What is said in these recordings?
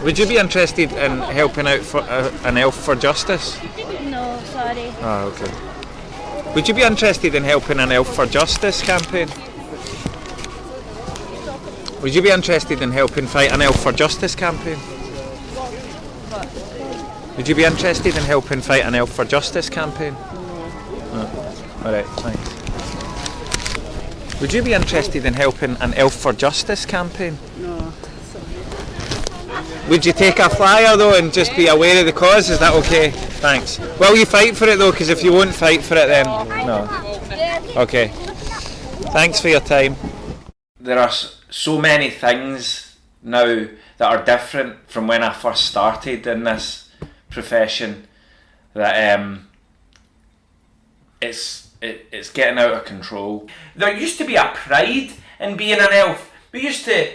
Would you be interested in helping out for an Elf for Justice? No, sorry. Oh, okay. Would you be interested in helping an Elf for Justice campaign? Would you be interested in helping fight an Elf for Justice campaign? Would you be interested in helping fight an Elf for Justice campaign? No. Alright, thanks. Would you be interested in helping an Elf for Justice campaign? No. Would you take a flyer though and just be aware of the cause? Is that okay? Thanks. Will you fight for it though? Because if you won't fight for it then... No. Okay. Thanks for your time. There are so many things now that are different from when I first started in this profession that it's getting out of control. There used to be a pride in being an elf. We used to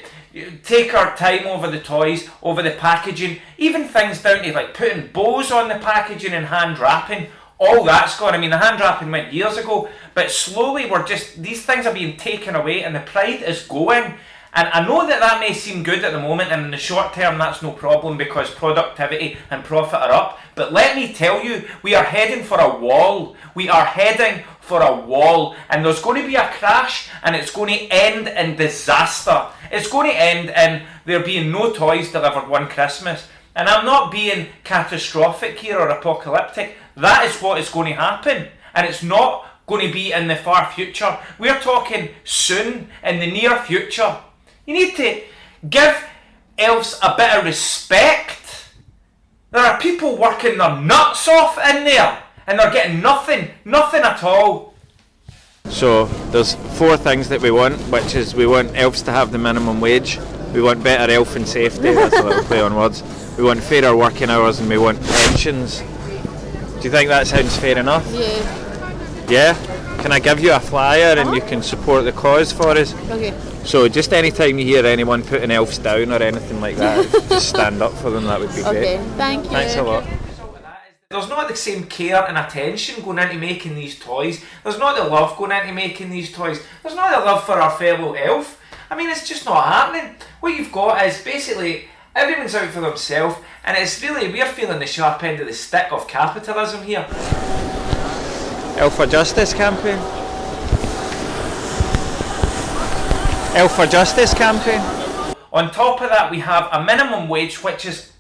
take our time over the toys, over the packaging, even things down to like putting bows on the packaging and hand wrapping. All that's gone. I mean, the hand wrapping went years ago, but slowly these things are being taken away and the pride is going. And I know that may seem good at the moment, and in the short term that's no problem because productivity and profit are up. But let me tell you, we are heading for a wall. We are heading for a wall, and there's going to be a crash, and it's going to end in disaster. It's going to end in there being no toys delivered one Christmas. And I'm not being catastrophic here or apocalyptic. That is what is going to happen, and it's not going to be in the far future. We're talking soon, in the near future. You need to give elves a bit of respect. There are people working their nuts off in there and they're getting nothing at all. So there's 4 things that we want, which is we want elves to have the minimum wage, we want better elfin safety, that's a little play on words, we want fairer working hours, and we want pensions. Do you think that sounds fair enough? Yeah. Yeah? Can I give you a flyer and you can support the cause for us? Okay. So just any time you hear anyone putting elves down or anything like that, just stand up for them, that would be great. Okay, thank you. Thanks a lot. There's not the same care and attention going into making these toys. There's not the love going into making these toys. There's not the love for our fellow elf. I mean, it's just not happening. What you've got is basically everyone's out for themselves, and it's really, we're feeling the sharp end of the stick of capitalism here. Elf for Justice campaign? Elf for Justice campaign? On top of that, we have a minimum wage, which is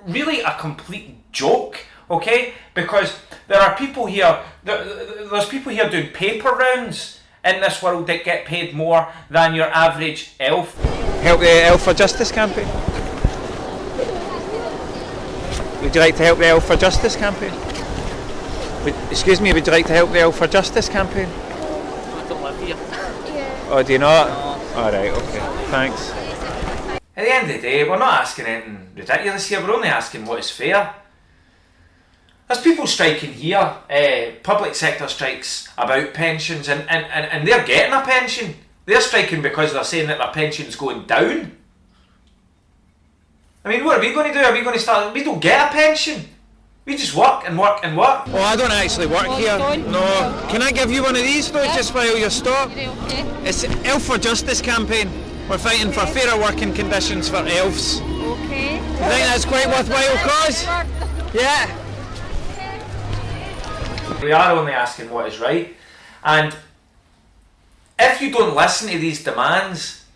really a complete joke, okay? Because there are people here, there's people here doing paper rounds in this world that get paid more than your average elf. Help the Elf for Justice campaign? Would you like to help the Elf for Justice campaign? Excuse me, would you like to help the Elf for Justice campaign? I don't live here. Oh, do you not? Alright, okay, thanks. At the end of the day, we're not asking anything ridiculous here, we're only asking what is fair. There's people striking here, public sector strikes about pensions, and they're getting a pension. They're striking because they're saying that their pension's going down. I mean, what are we going to do? Are we going to start... We don't get a pension. We just work and work and work. Oh, I don't actually work here. No. Can I give you one of these though, just while you stop? Okay. It's Elf for Justice campaign. We're fighting for fairer working conditions for elves. Okay. You think that's quite worthwhile cause? Yeah. We are only asking what is right. And if you don't listen to these demands,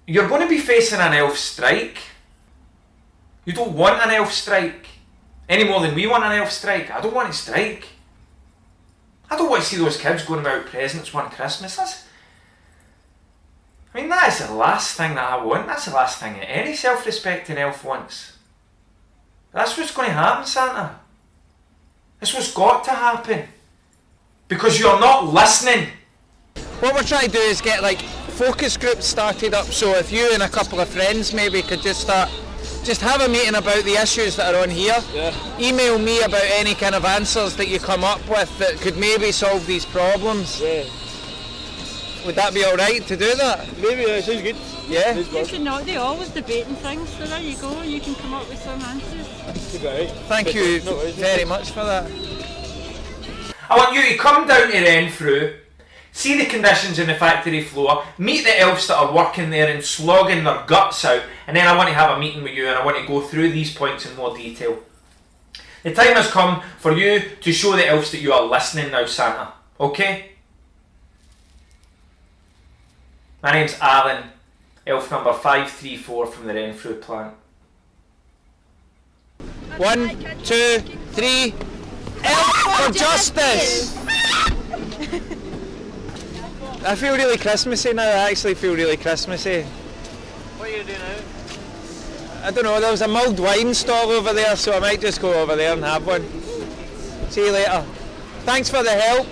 you're going to be facing an elf strike. You don't want an elf strike any more than we want an elf strike. I don't want to strike. I don't want to see those kids going without presents one Christmas. I mean, that is the last thing that I want. That's the last thing that any self-respecting elf wants. That's what's going to happen, Santa. That's what's got to happen. Because you're not listening. What we're trying to do is get like focus groups started up, so if you and a couple of friends maybe could just have a meeting about the issues that are on here. Yeah. Email me about any kind of answers that you come up with that could maybe solve these problems. Yeah. Would that be alright to do that? Maybe, sounds good. Yeah? You should not, they always debating things, so there you go, you can come up with some answers. Thank you very much for that. I want you to come down to Renfrew, see the conditions in the factory floor, meet the elves that are working there and slogging their guts out, and then I want to have a meeting with you and I want to go through these points in more detail. The time has come for you to show the elves that you are listening now, Santa. Okay? My name's Alan, elf number 534 from the Renfrew plant. 1, 2, 3. Elf for justice! I feel really Christmassy now. I actually feel really Christmassy. What are you doing now? I don't know, there was a mulled wine stall over there, so I might just go over there and have one. See you later. Thanks for the help.